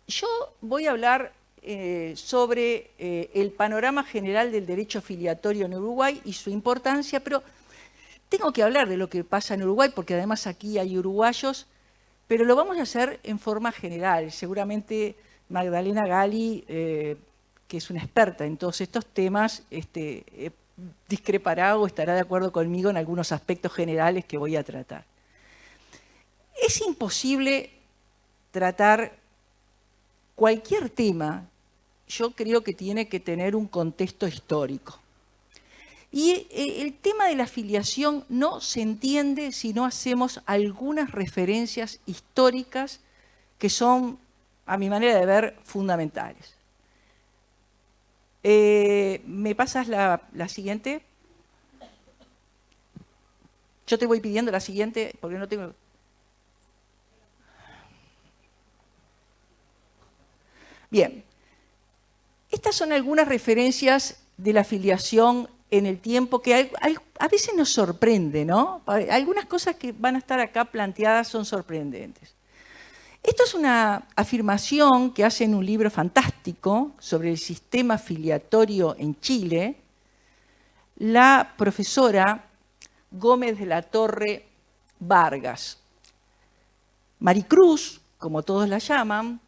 Yo voy a hablar sobre el panorama general del derecho filiatorio en Uruguay y su importancia, pero tengo que hablar de lo que pasa en Uruguay, porque además aquí hay uruguayos, pero lo vamos a hacer en forma general. Seguramente Magdalena Gali, que es una experta en todos estos temas, discrepará o estará de acuerdo conmigo en algunos aspectos generales que voy a tratar. Es imposible tratar cualquier tema, yo creo que tiene que tener un contexto histórico. Y el tema de la filiación no se entiende si no hacemos algunas referencias históricas que son, a mi manera de ver, fundamentales. ¿Me pasas la siguiente? Yo te voy pidiendo la siguiente porque no tengo... Bien, estas son algunas referencias de la filiación en el tiempo que a veces nos sorprende, ¿no? Algunas cosas que van a estar acá planteadas son sorprendentes. Esto es una afirmación que hace en un libro fantástico sobre el sistema filiatorio en Chile la profesora Gómez de la Torre Vargas. Maricruz, como todos la llaman,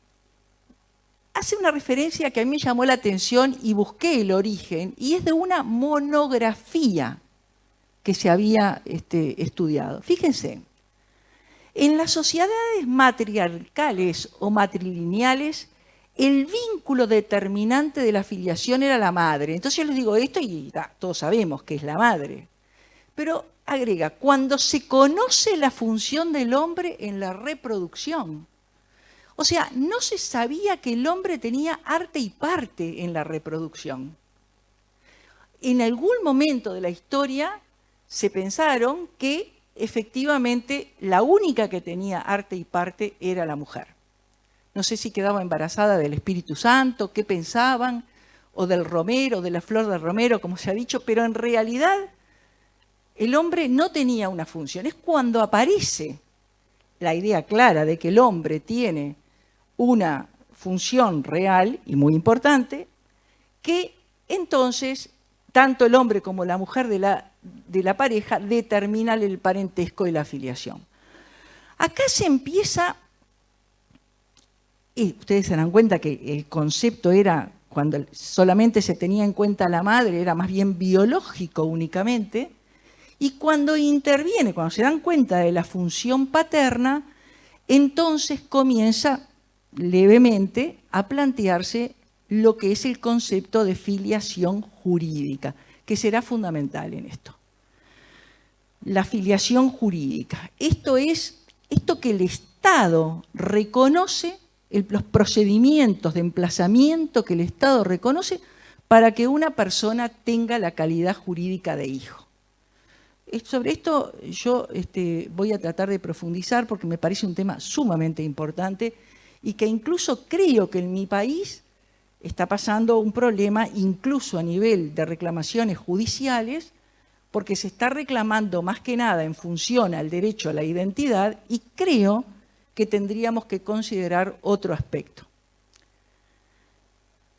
hace una referencia que a mí me llamó la atención y busqué el origen, y es de una monografía que se había estudiado. Fíjense, en las sociedades matriarcales o matrilineales, el vínculo determinante de la filiación era la madre. Entonces yo les digo esto y todos sabemos que es la madre. Pero agrega, cuando se conoce la función del hombre en la reproducción. O sea, no se sabía que el hombre tenía arte y parte en la reproducción. En algún momento de la historia se pensaron que efectivamente la única que tenía arte y parte era la mujer. No sé si quedaba embarazada del Espíritu Santo, qué pensaban, o del romero, de la flor del romero, como se ha dicho, pero en realidad el hombre no tenía una función. Es cuando aparece la idea clara de que el hombre tiene una función real y muy importante, que entonces tanto el hombre como la mujer de la pareja determinan el parentesco y la filiación. Acá se empieza, y ustedes se dan cuenta que el concepto era, cuando solamente se tenía en cuenta la madre, era más bien biológico únicamente, y cuando interviene, cuando se dan cuenta de la función paterna, entonces comienza levemente a plantearse lo que es el concepto de filiación jurídica, que será fundamental en esto. La filiación jurídica. Esto es esto que el Estado reconoce, los procedimientos de emplazamiento que el Estado reconoce para que una persona tenga la calidad jurídica de hijo. Sobre esto yo voy a tratar de profundizar porque me parece un tema sumamente importante y que incluso creo que en mi país está pasando un problema incluso a nivel de reclamaciones judiciales porque se está reclamando más que nada en función al derecho a la identidad y creo que tendríamos que considerar otro aspecto.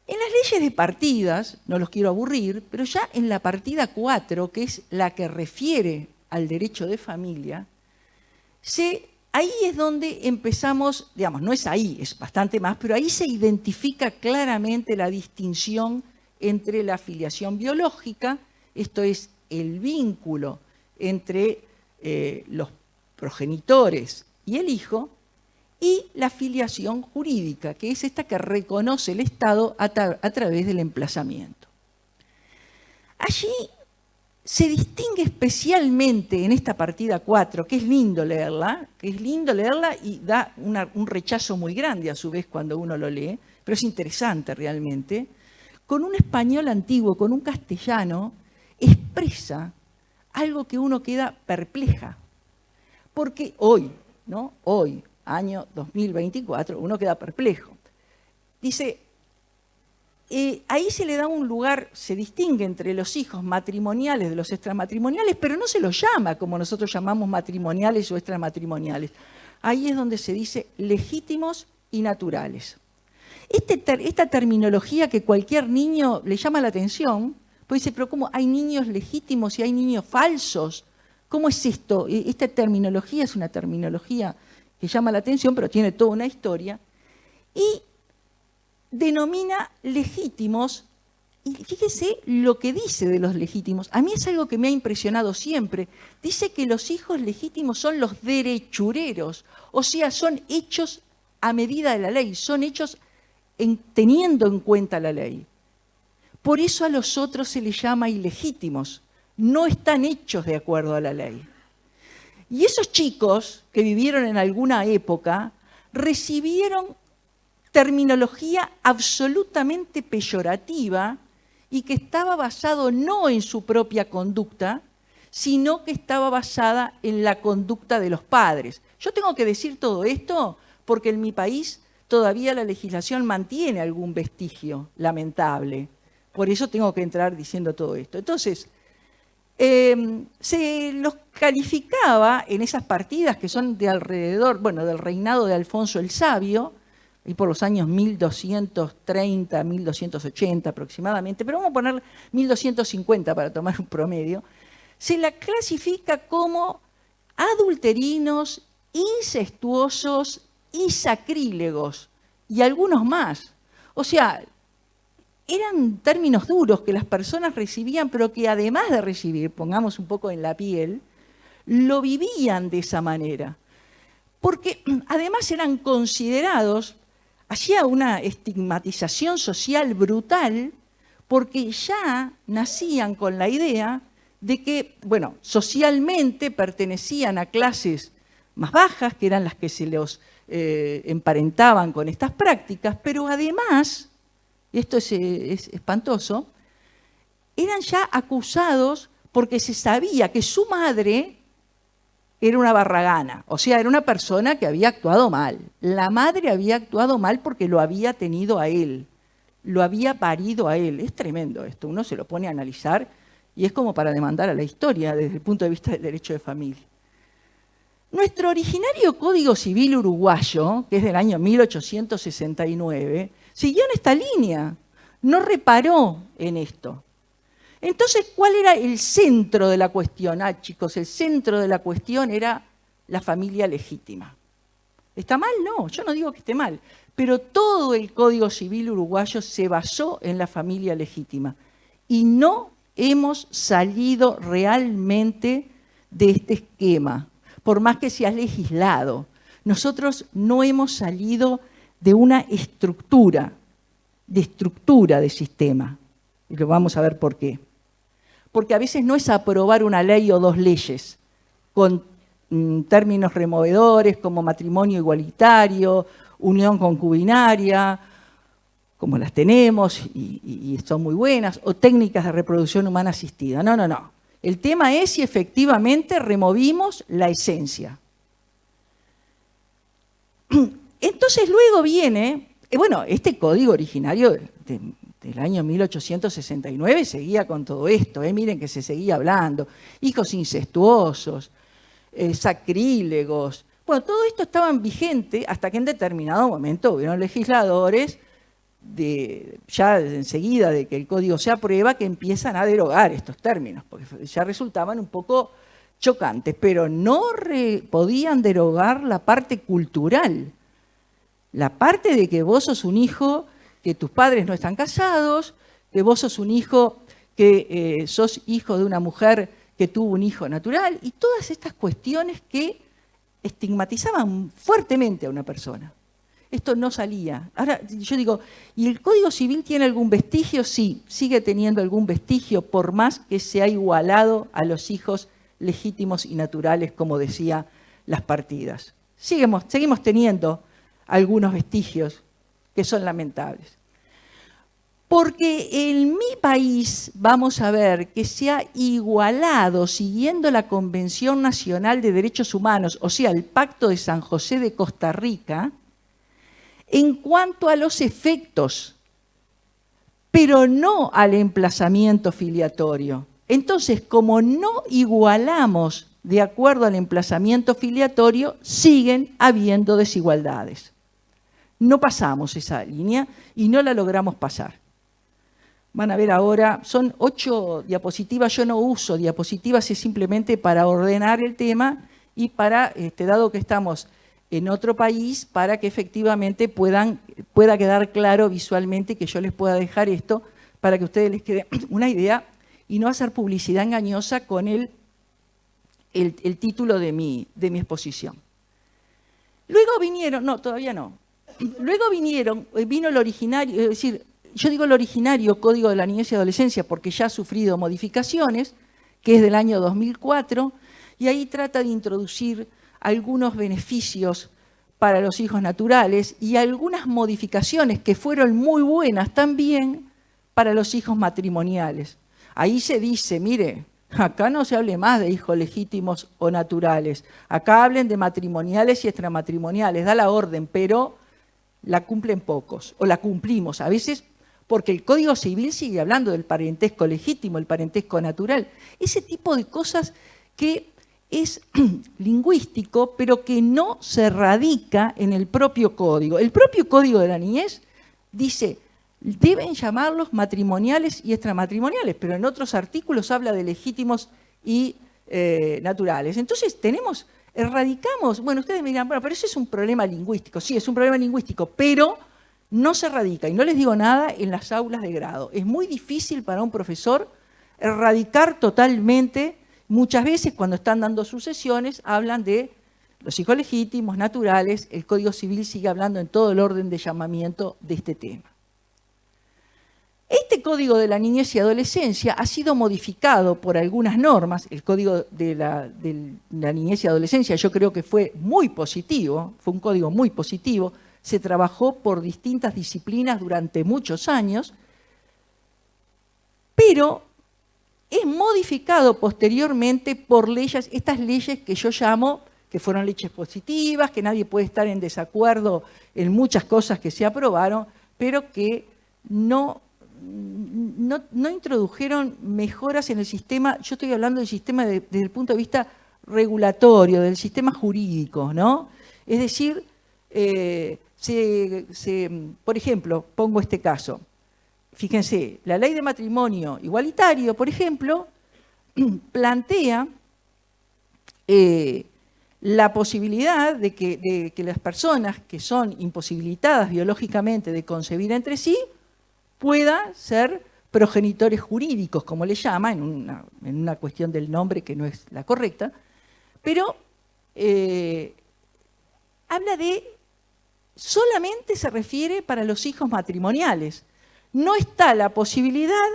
En las leyes de partidas, no los quiero aburrir, pero ya en la partida 4, que es la que refiere al derecho de familia, ahí es donde empezamos, digamos, no es ahí, es bastante más, pero ahí se identifica claramente la distinción entre la filiación biológica, esto es el vínculo entre los progenitores y el hijo, y la filiación jurídica, que es esta que reconoce el Estado a través del emplazamiento. Allí se distingue especialmente en esta partida 4, que es lindo leerla y da un rechazo muy grande a su vez cuando uno lo lee, pero es interesante realmente, con un español antiguo, con un castellano, expresa algo que uno queda perpleja. Porque hoy, ¿no? Hoy, año 2024, uno queda perplejo. Dice, ahí se le da un lugar, se distingue entre los hijos matrimoniales de los extramatrimoniales, pero no se los llama como nosotros llamamos matrimoniales o extramatrimoniales. Ahí es donde se dice legítimos y naturales. Esta terminología que cualquier niño le llama la atención, pues dice, pero ¿cómo hay niños legítimos y hay niños falsos? ¿Cómo es esto? Esta terminología es una terminología que llama la atención, pero tiene toda una historia, y denomina legítimos, y fíjese lo que dice de los legítimos. A mí es algo que me ha impresionado siempre. Dice que los hijos legítimos son los derechureros, o sea, son hechos a medida de la ley, son hechos teniendo en cuenta la ley. Por eso a los otros se les llama ilegítimos, no están hechos de acuerdo a la ley. Y esos chicos que vivieron en alguna época recibieron terminología absolutamente peyorativa y que estaba basado no en su propia conducta, sino que estaba basada en la conducta de los padres. Yo tengo que decir todo esto porque en mi país todavía la legislación mantiene algún vestigio lamentable. Por eso tengo que entrar diciendo todo esto. Entonces, se los calificaba en esas partidas que son de alrededor, bueno, del reinado de Alfonso el Sabio, y por los años 1230, 1280 aproximadamente, pero vamos a poner 1250 para tomar un promedio, se la clasifica como adulterinos, incestuosos y sacrílegos, y algunos más. O sea, eran términos duros que las personas recibían, pero que además de recibir, pongamos un poco en la piel, lo vivían de esa manera. Porque además eran considerados, hacía una estigmatización social brutal, porque ya nacían con la idea de que, bueno, socialmente pertenecían a clases más bajas, que eran las que se los emparentaban con estas prácticas, pero además, y esto es espantoso, eran ya acusados porque se sabía que su madre era una barragana, o sea, era una persona que había actuado mal. La madre había actuado mal porque lo había tenido a él, lo había parido a él. Es tremendo esto, uno se lo pone a analizar y es como para demandar a la historia desde el punto de vista del derecho de familia. Nuestro originario Código Civil uruguayo, que es del año 1869, siguió en esta línea, no reparó en esto. Entonces, ¿cuál era el centro de la cuestión? Chicos, el centro de la cuestión era la familia legítima. ¿Está mal? No, yo no digo que esté mal, pero todo el Código Civil uruguayo se basó en la familia legítima y no hemos salido realmente de este esquema, por más que se ha legislado. Nosotros no hemos salido de una estructura de sistema, y lo vamos a ver por qué. Porque a veces no es aprobar una ley o dos leyes con términos removedores como matrimonio igualitario, unión concubinaria, como las tenemos y son muy buenas, o técnicas de reproducción humana asistida. No, no, no. El tema es si efectivamente removimos la esencia. Entonces luego viene, bueno, este código originario del año 1869 seguía con todo esto, miren que se seguía hablando, hijos incestuosos, sacrílegos. Bueno, todo esto estaba vigente hasta que en determinado momento hubieron legisladores, ya enseguida de que el código se aprueba, que empiezan a derogar estos términos, porque ya resultaban un poco chocantes, pero no podían derogar la parte cultural, la parte de que vos sos un hijo que tus padres no están casados, que vos sos un hijo que sos hijo de una mujer que tuvo un hijo natural, y todas estas cuestiones que estigmatizaban fuertemente a una persona. Esto no salía. Ahora, yo digo, ¿y el Código Civil tiene algún vestigio? Sí, sigue teniendo algún vestigio, por más que se ha igualado a los hijos legítimos y naturales, como decía las partidas. Seguimos teniendo algunos vestigios que son lamentables. Porque en mi país vamos a ver que se ha igualado, siguiendo la Convención Nacional de Derechos Humanos, o sea, el Pacto de San José de Costa Rica, en cuanto a los efectos, pero no al emplazamiento filiatorio. Entonces, como no igualamos de acuerdo al emplazamiento filiatorio, siguen habiendo desigualdades. No pasamos esa línea y no la logramos pasar. Van a ver ahora, son 8 diapositivas, yo no uso diapositivas, es simplemente para ordenar el tema y para, dado que estamos en otro país, para que efectivamente pueda quedar claro visualmente, que yo les pueda dejar esto, para que a ustedes les quede una idea y no hacer publicidad engañosa con el título de mi exposición. Luego vinieron, no, todavía no, luego vino el originario, es decir, yo digo el originario Código de la Niñez y Adolescencia porque ya ha sufrido modificaciones, que es del año 2004, y ahí trata de introducir algunos beneficios para los hijos naturales y algunas modificaciones que fueron muy buenas también para los hijos matrimoniales. Ahí se dice, mire, acá no se hable más de hijos legítimos o naturales, acá hablen de matrimoniales y extramatrimoniales, da la orden, pero la cumplen pocos, o la cumplimos a veces porque el Código Civil sigue hablando del parentesco legítimo, el parentesco natural, ese tipo de cosas que es lingüístico, pero que no se radica en el propio código. El propio Código de la Niñez dice, deben llamarlos matrimoniales y extramatrimoniales, pero en otros artículos habla de legítimos y naturales. Entonces erradicamos, bueno, ustedes me dirán, bueno, pero eso es un problema lingüístico. Sí, es un problema lingüístico, pero no se radica, y no les digo nada, en las aulas de grado. Es muy difícil para un profesor erradicar totalmente. Muchas veces cuando están dando sus sesiones hablan de los hijos legítimos, naturales, el Código Civil sigue hablando en todo el orden de llamamiento de este tema. Este Código de la Niñez y Adolescencia ha sido modificado por algunas normas. El Código de la Niñez y Adolescencia yo creo que fue muy positivo, fue un código muy positivo, se trabajó por distintas disciplinas durante muchos años, pero es modificado posteriormente por leyes, estas leyes que yo llamo, que fueron leyes positivas, que nadie puede estar en desacuerdo en muchas cosas que se aprobaron, pero que no introdujeron mejoras en el sistema. Yo estoy hablando del sistema desde el punto de vista regulatorio, del sistema jurídico, ¿no? Es decir, por ejemplo, pongo este caso. Fíjense, la ley de matrimonio igualitario, por ejemplo, plantea la posibilidad de que las personas que son imposibilitadas biológicamente de concebir entre sí puedan ser progenitores jurídicos, como le llama, en una cuestión del nombre que no es la correcta, pero habla de, solamente se refiere para los hijos matrimoniales. No está la posibilidad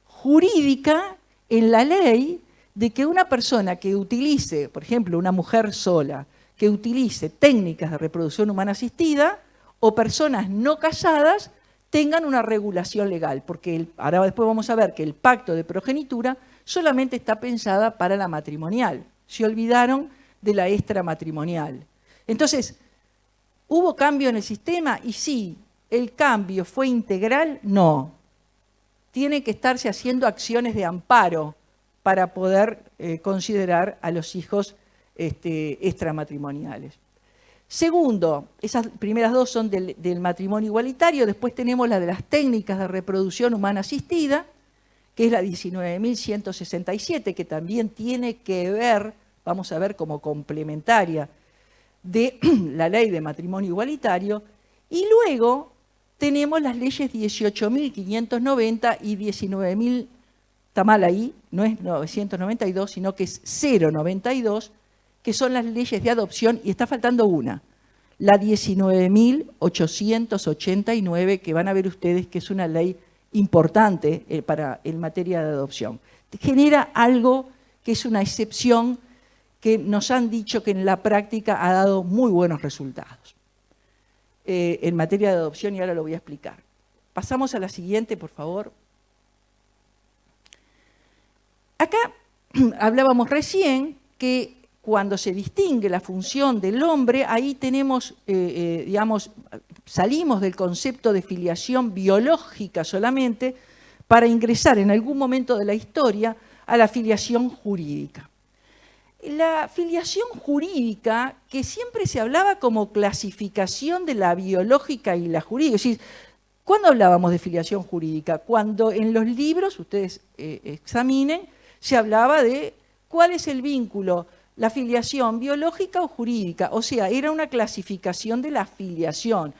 jurídica en la ley de que una persona que utilice, por ejemplo, una mujer sola, que utilice técnicas de reproducción humana asistida o personas no casadas tengan una regulación legal, porque ahora después vamos a ver que el pacto de progenitura solamente está pensada para la matrimonial. Se olvidaron de la extramatrimonial. Entonces, ¿hubo cambio en el sistema? Y sí. ¿El cambio fue integral? No. Tiene que estarse haciendo acciones de amparo para poder considerar a los hijos extramatrimoniales. Segundo, esas primeras dos son del matrimonio igualitario, después tenemos la de las técnicas de reproducción humana asistida, que es la 19.167, que también tiene que ver, vamos a ver como complementaria de la ley de matrimonio igualitario, y luego tenemos las leyes 18.590 y 19.000, está mal ahí, no es 992, sino que es 092, que son las leyes de adopción, y está faltando una, la 19.889, que van a ver ustedes que es una ley importante en materia de adopción. Genera algo que es una excepción que nos han dicho que en la práctica ha dado muy buenos resultados en materia de adopción, y ahora lo voy a explicar. Pasamos a la siguiente, por favor. Acá hablábamos recién que cuando se distingue la función del hombre, ahí tenemos, digamos, salimos del concepto de filiación biológica solamente para ingresar en algún momento de la historia a la filiación jurídica. La filiación jurídica, que siempre se hablaba como clasificación de la biológica y la jurídica. Es decir, ¿cuándo hablábamos de filiación jurídica? Cuando en los libros, ustedes examinen, se hablaba de cuál es el vínculo, la filiación biológica o jurídica. O sea, era una clasificación de la filiación.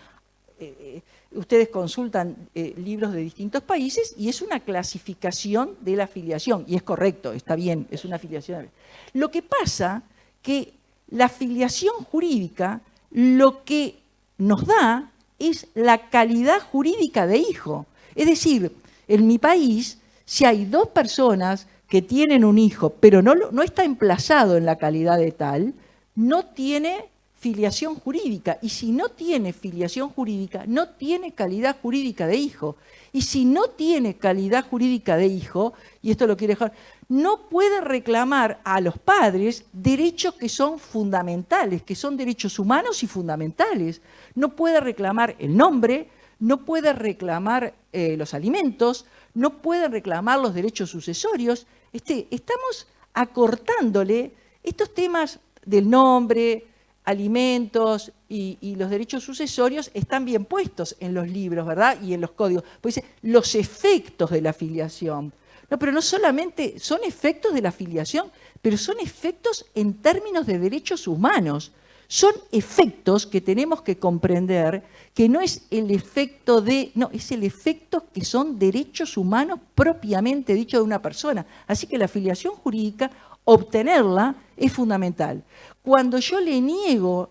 Ustedes consultan libros de distintos países y es una clasificación de la filiación. Y es correcto, está bien, es una filiación. Lo que pasa que la filiación jurídica lo que nos da es la calidad jurídica de hijo. Es decir, en mi país, si hay dos personas que tienen un hijo, pero no está emplazado en la calidad de tal, no tiene filiación jurídica. Y si no tiene filiación jurídica, no tiene calidad jurídica de hijo. Y si no tiene calidad jurídica de hijo, y esto lo quiere dejar, no puede reclamar a los padres derechos que son fundamentales, que son derechos humanos y fundamentales. No puede reclamar el nombre, no puede reclamar los alimentos, no puede reclamar los derechos sucesorios. Estamos acortándole estos temas del nombre, alimentos y los derechos sucesorios están bien puestos en los libros, ¿verdad? Y en los códigos. Pues dice, los efectos de la filiación. No, pero no solamente son efectos de la filiación, pero son efectos en términos de derechos humanos. Son efectos que tenemos que comprender que no es el efecto de, no, es el efecto que son derechos humanos propiamente dicho de una persona. Así que la filiación jurídica, obtenerla es fundamental. Cuando yo le niego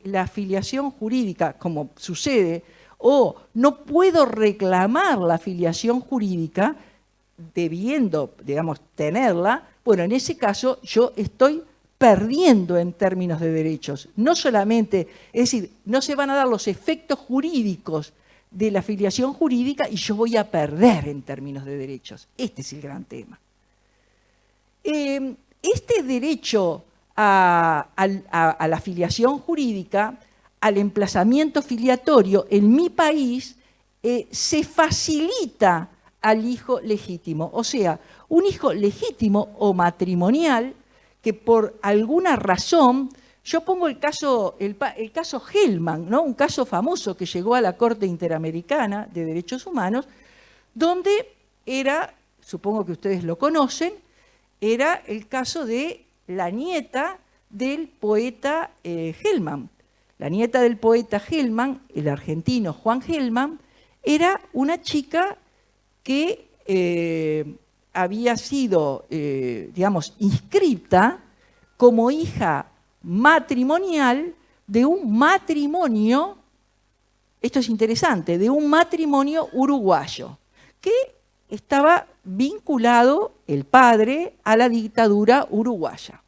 la filiación jurídica, como sucede, o no puedo reclamar la filiación jurídica, debiendo, digamos, tenerla, bueno, en ese caso yo estoy perdiendo en términos de derechos. No solamente, es decir, no se van a dar los efectos jurídicos de la filiación jurídica y yo voy a perder en términos de derechos. Este es el gran tema. Este derecho a la filiación jurídica, al emplazamiento filiatorio en mi país, se facilita al hijo legítimo. O sea, un hijo legítimo o matrimonial que por alguna razón, yo pongo el caso Hellman, ¿no? Un caso famoso que llegó a la Corte Interamericana de Derechos Humanos, donde era, supongo que ustedes lo conocen, era el caso de la nieta del poeta Hellman. La nieta del poeta Hellman, el argentino Juan Hellman, era una chica que había sido, digamos, inscripta como hija matrimonial de un matrimonio, esto es interesante, de un matrimonio uruguayo, que estaba vinculado el padre a la dictadura uruguaya.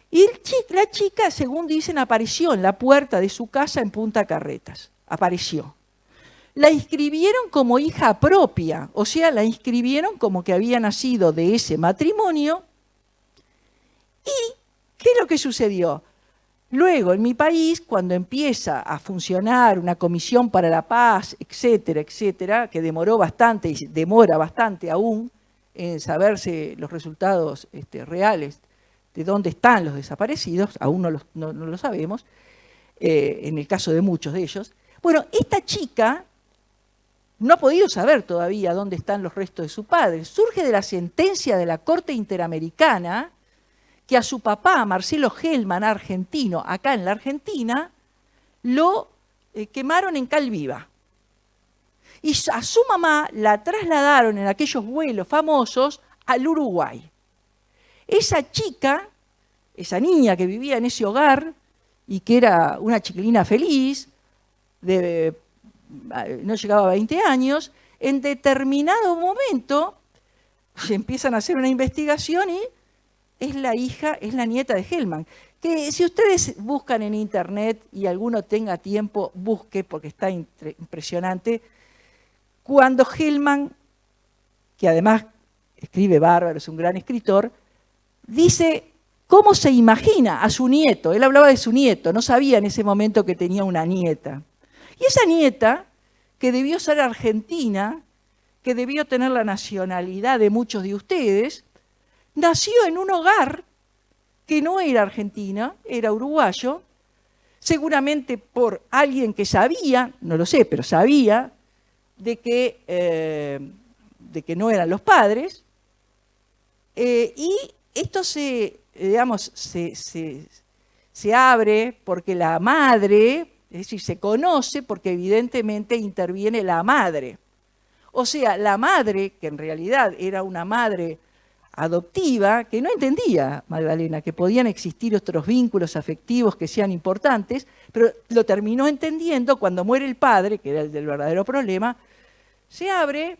Y la chica, según dicen, apareció en la puerta de su casa en Punta Carretas. Apareció. La inscribieron como hija propia, o sea, la inscribieron como que había nacido de ese matrimonio. ¿Y qué es lo que sucedió? Luego, en mi país, cuando empieza a funcionar una comisión para la paz, etcétera, etcétera, que demoró bastante y demora bastante aún en saberse los resultados reales de dónde están los desaparecidos, aún no lo sabemos, en el caso de muchos de ellos. Bueno, esta chica no ha podido saber todavía dónde están los restos de su padre. Surge de la sentencia de la Corte Interamericana que a su papá, Marcelo Hellman, argentino, acá en la Argentina, lo quemaron en cal viva. Y a su mamá la trasladaron en aquellos vuelos famosos al Uruguay. Esa chica, esa niña que vivía en ese hogar y que era una chiquilina feliz, no llegaba a 20 años, en determinado momento se empiezan a hacer una investigación y es la hija, es la nieta de Hellman. Que si ustedes buscan en internet y alguno tenga tiempo, busque porque está impresionante. Cuando Hellman, que además escribe bárbaro, es un gran escritor, dice cómo se imagina a su nieto. Él hablaba de su nieto, no sabía en ese momento que tenía una nieta. Y esa nieta, que debió ser argentina, que debió tener la nacionalidad de muchos de ustedes, nació en un hogar que no era argentina, era uruguayo, seguramente por alguien que sabía, no lo sé, pero sabía, de que no eran los padres, y esto se abre porque la madre, es decir, se conoce porque evidentemente interviene la madre. O sea, la madre, que en realidad era una madre adoptiva, que no entendía, Magdalena, que podían existir otros vínculos afectivos que sean importantes, pero lo terminó entendiendo cuando muere el padre, que era el del verdadero problema, se abre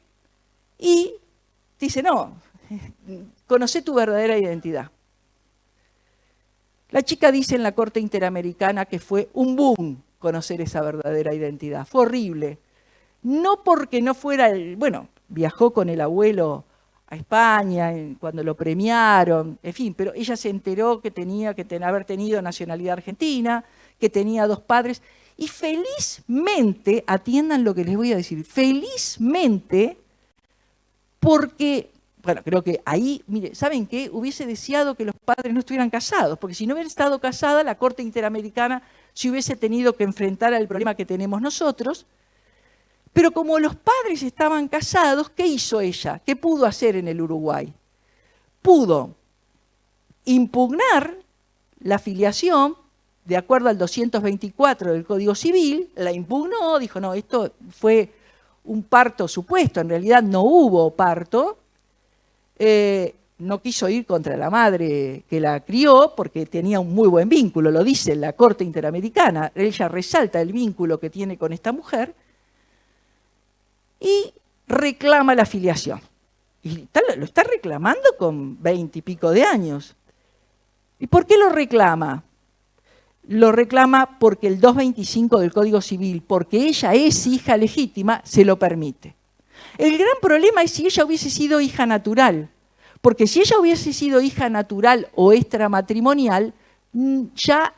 y dice, no, conoce tu verdadera identidad. La chica dice en la Corte Interamericana que fue un boom conocer esa verdadera identidad, fue horrible. No porque no fuera, bueno, viajó con el abuelo a España cuando lo premiaron, en fin, pero ella se enteró que tenía que haber tenido nacionalidad argentina, que tenía 2 padres, y felizmente, atiendan lo que les voy a decir, felizmente, porque, bueno, creo que ahí, mire, ¿saben qué? Hubiese deseado que los padres no estuvieran casados, porque si no hubiera estado casada, la Corte Interamericana se hubiese tenido que enfrentar al problema que tenemos nosotros. Pero como los padres estaban casados, ¿qué hizo ella? ¿Qué pudo hacer en el Uruguay? Pudo impugnar la filiación de acuerdo al 224 del Código Civil, la impugnó, dijo, no, esto fue un parto supuesto, en realidad no hubo parto, no quiso ir contra la madre que la crió porque tenía un muy buen vínculo, lo dice la Corte Interamericana, ella resalta el vínculo que tiene con esta mujer, y reclama la filiación. Y lo está reclamando con 20 y pico de años. ¿Y por qué lo reclama? Lo reclama porque el 225 del Código Civil, porque ella es hija legítima, se lo permite. El gran problema es si ella hubiese sido hija natural, porque si ella hubiese sido hija natural o extramatrimonial, ya,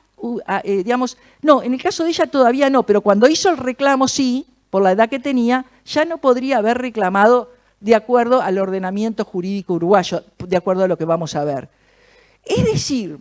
digamos, no, en el caso de ella todavía no, pero cuando hizo el reclamo sí, por la edad que tenía, ya no podría haber reclamado de acuerdo al ordenamiento jurídico uruguayo, de acuerdo a lo que vamos a ver. Es decir,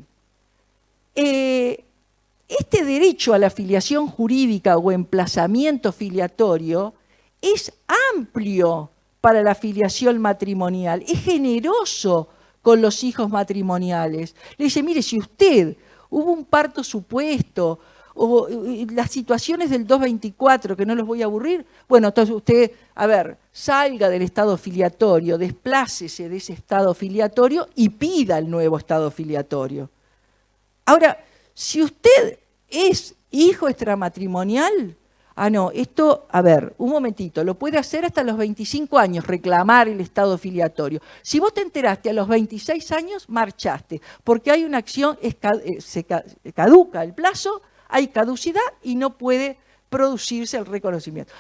este derecho a la filiación jurídica o emplazamiento filiatorio es amplio para la filiación matrimonial, es generoso con los hijos matrimoniales. Le dice, mire, si usted hubo un parto supuesto, o las situaciones del 224, que no los voy a aburrir, bueno, entonces usted, a ver, salga del estado filiatorio, desplácese de ese estado filiatorio y pida el nuevo estado filiatorio. Ahora, si usted es hijo extramatrimonial, no, esto, a ver, un momentito, lo puede hacer hasta los 25 años, reclamar el estado filiatorio. Si vos te enteraste a los 26 años, marchaste, porque hay una acción, se caduca el plazo, hay caducidad y no puede producirse el reconocimiento.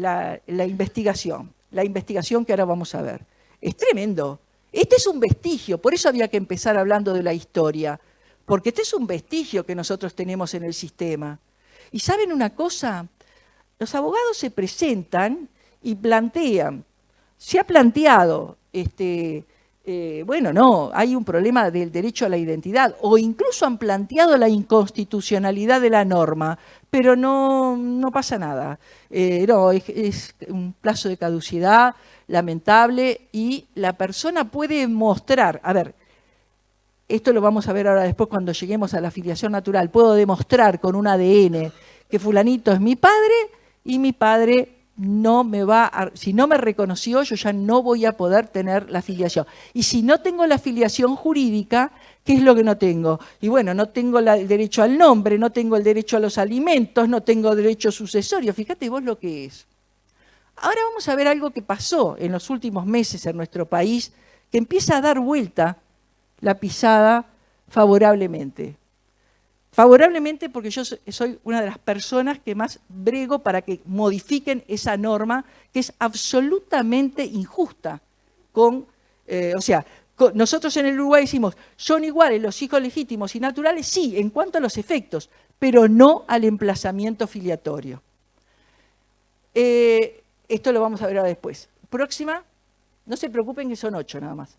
La investigación que ahora vamos a ver, es tremendo. Este es un vestigio, por eso había que empezar hablando de la historia, porque este es un vestigio que nosotros tenemos en el sistema. Y ¿saben una cosa? Los abogados se presentan y plantean, se ha planteado, bueno, no, hay un problema del derecho a la identidad, o incluso han planteado la inconstitucionalidad de la norma, pero no pasa nada. No, es un plazo de caducidad lamentable y la persona puede mostrar, a ver, esto lo vamos a ver ahora después cuando lleguemos a la filiación natural, puedo demostrar con un ADN que fulanito es mi padre y mi padre no me si no me reconoció, yo ya no voy a poder tener la filiación. Y si no tengo la filiación jurídica, ¿qué es lo que no tengo? Y bueno, no tengo el derecho al nombre, no tengo el derecho a los alimentos, no tengo derecho sucesorio. Fíjate vos lo que es. Ahora vamos a ver algo que pasó en los últimos meses en nuestro país, que empieza a dar vuelta la pisada favorablemente. Favorablemente porque yo soy una de las personas que más brego para que modifiquen esa norma que es absolutamente injusta. Nosotros en el Uruguay decimos, son iguales los hijos legítimos y naturales, sí, en cuanto a los efectos, pero no al emplazamiento filiatorio. Esto lo vamos a ver ahora después. Próxima, no se preocupen que son 8 nada más.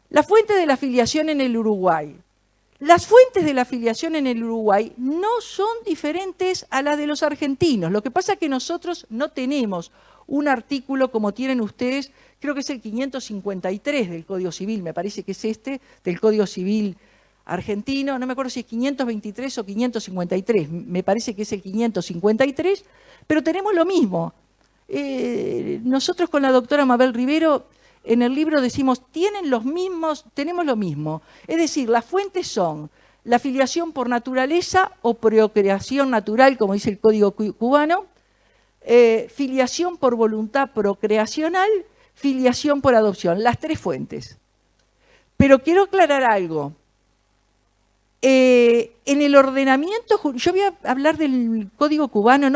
La fuente de la filiación en el Uruguay. Las fuentes de la filiación en el Uruguay no son diferentes a las de los argentinos. Lo que pasa es que nosotros no tenemos un artículo como tienen ustedes, creo que es el 553 del Código Civil, me parece que es este, del Código Civil argentino, no me acuerdo si es 523 o 553, me parece que es el 553, pero tenemos lo mismo. Nosotros con la doctora Mabel Rivero en el libro decimos, tenemos lo mismo. Es decir, las fuentes son la filiación por naturaleza o procreación natural, como dice el Código cubano, filiación por voluntad procreacional, filiación por adopción, las tres fuentes. Pero quiero aclarar algo. En el ordenamiento, yo voy a hablar del Código cubano,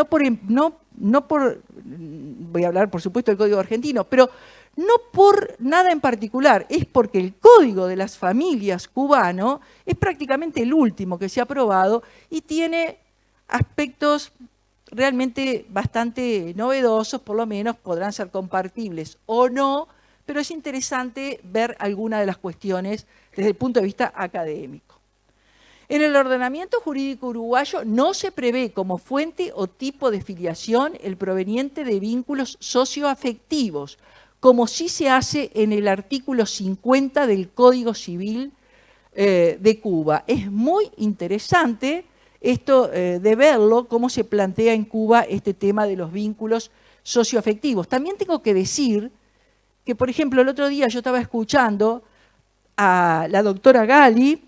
voy a hablar por supuesto del Código argentino, pero no por nada en particular, es porque el Código de las Familias cubano es prácticamente el último que se ha aprobado y tiene aspectos realmente bastante novedosos, por lo menos podrán ser compartibles o no, pero es interesante ver algunas de las cuestiones desde el punto de vista académico. En el ordenamiento jurídico uruguayo no se prevé como fuente o tipo de filiación el proveniente de vínculos socioafectivos, como sí se hace en el artículo 50 del Código Civil de Cuba. Es muy interesante esto de verlo, cómo se plantea en Cuba este tema de los vínculos socioafectivos. También tengo que decir que, por ejemplo, el otro día yo estaba escuchando a la doctora Gali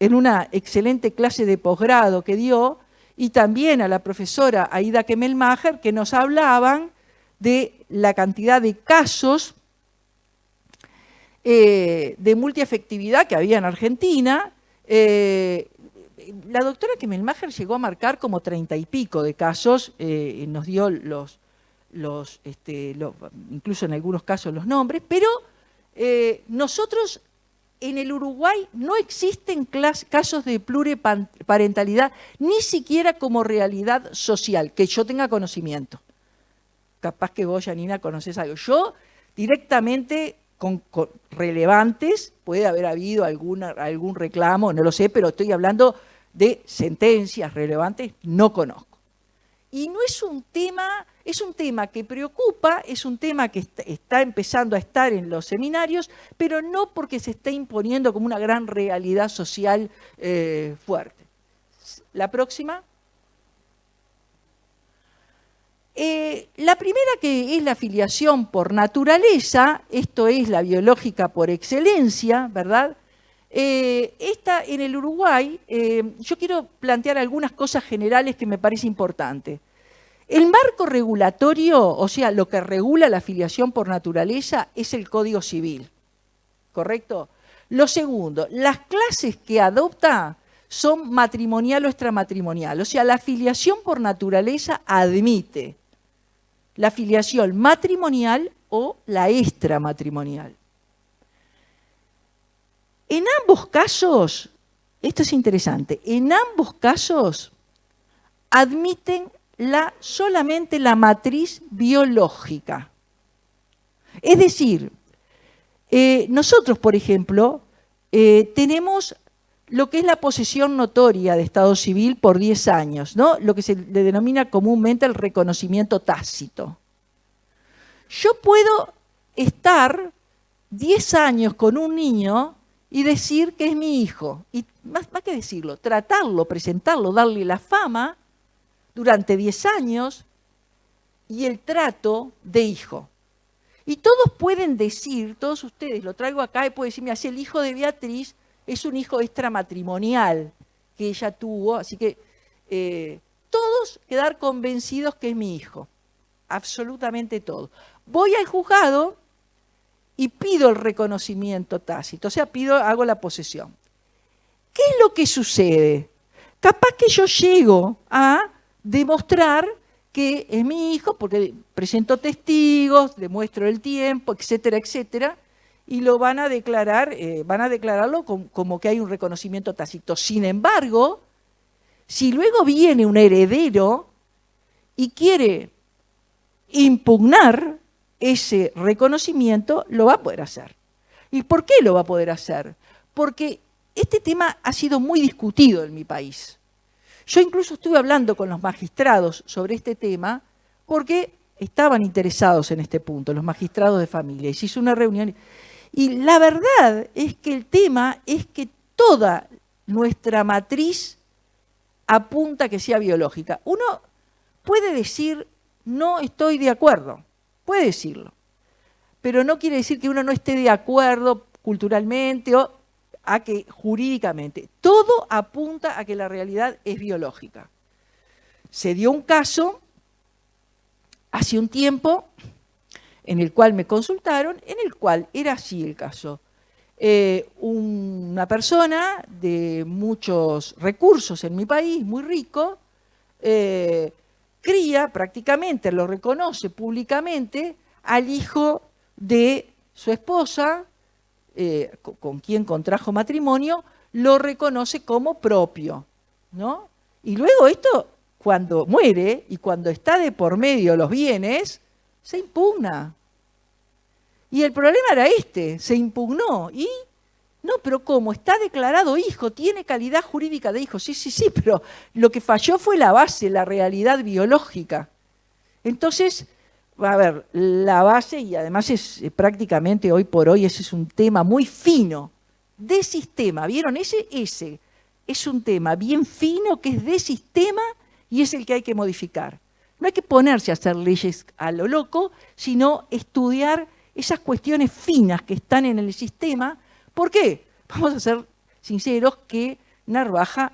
en una excelente clase de posgrado que dio, y también a la profesora Aida Kemelmacher, que nos hablaban de la cantidad de casos de multiafectividad que había en Argentina. La doctora Kemelmacher llegó a marcar como 30 y pico de casos, nos dio incluso en algunos casos los nombres, pero nosotros en el Uruguay no existen casos de pluriparentalidad, ni siquiera como realidad social, que yo tenga conocimiento. Capaz que vos, Janina, conocés algo. Yo directamente, con relevantes, puede haber habido algún reclamo, no lo sé, pero estoy hablando de sentencias relevantes, no conozco. Y no es un tema, es un tema que preocupa, es un tema que está empezando a estar en los seminarios, pero no porque se esté imponiendo como una gran realidad social fuerte. La próxima. La primera, que es la filiación por naturaleza, esto es la biológica por excelencia, ¿verdad? Esta en el Uruguay, yo quiero plantear algunas cosas generales que me parece importante. El marco regulatorio, o sea, lo que regula la filiación por naturaleza, es el Código Civil, ¿correcto? Lo segundo, las clases que adopta son matrimonial o extramatrimonial, o sea, la filiación por naturaleza admite la filiación matrimonial o la extramatrimonial. En ambos casos, esto es interesante, en ambos casos admiten solamente la matriz biológica. Es decir, nosotros, por ejemplo, tenemos lo que es la posesión notoria de Estado civil por 10 años, ¿no? Lo que se le denomina comúnmente el reconocimiento tácito. Yo puedo estar 10 años con un niño y decir que es mi hijo, y más que decirlo, tratarlo, presentarlo, darle la fama durante 10 años y el trato de hijo. Y todos pueden decir, todos ustedes, lo traigo acá y pueden decir, mira, si el hijo de Beatriz es un hijo extramatrimonial que ella tuvo, así que todos quedar convencidos que es mi hijo, absolutamente todos. Voy al juzgado y pido el reconocimiento tácito, o sea, hago la posesión. ¿Qué es lo que sucede? Capaz que yo llego a demostrar que es mi hijo, porque presento testigos, demuestro el tiempo, etcétera, etcétera, y lo van a declararlo como que hay un reconocimiento tácito. Sin embargo, si luego viene un heredero y quiere impugnar ese reconocimiento, lo va a poder hacer. ¿Y por qué lo va a poder hacer? Porque este tema ha sido muy discutido en mi país. Yo incluso estuve hablando con los magistrados sobre este tema porque estaban interesados en este punto, los magistrados de familia, y se hizo una reunión. Y la verdad es que el tema es que toda nuestra matriz apunta a que sea biológica. Uno puede decir, no estoy de acuerdo, puede decirlo, pero no quiere decir que uno no esté de acuerdo culturalmente o a que jurídicamente. Todo apunta a que la realidad es biológica. Se dio un caso hace un tiempo en el cual me consultaron, en el cual era así el caso. Una persona de muchos recursos en mi país, muy rico, cría prácticamente, lo reconoce públicamente, al hijo de su esposa, con quien contrajo matrimonio, lo reconoce como propio, ¿no? Y luego esto, cuando muere y cuando está de por medio los bienes, se impugna. Y el problema era este, se impugnó. Y, no, pero ¿cómo? Está declarado hijo, tiene calidad jurídica de hijo. Sí, sí, sí, pero lo que falló fue la base, la realidad biológica. Entonces, a ver, la base, y además es prácticamente hoy por hoy, ese es un tema muy fino, de sistema. ¿Vieron? Ese es un tema bien fino que es de sistema y es el que hay que modificar. No hay que ponerse a hacer leyes a lo loco, sino estudiar esas cuestiones finas que están en el sistema. ¿Por qué? Vamos a ser sinceros que Narvaja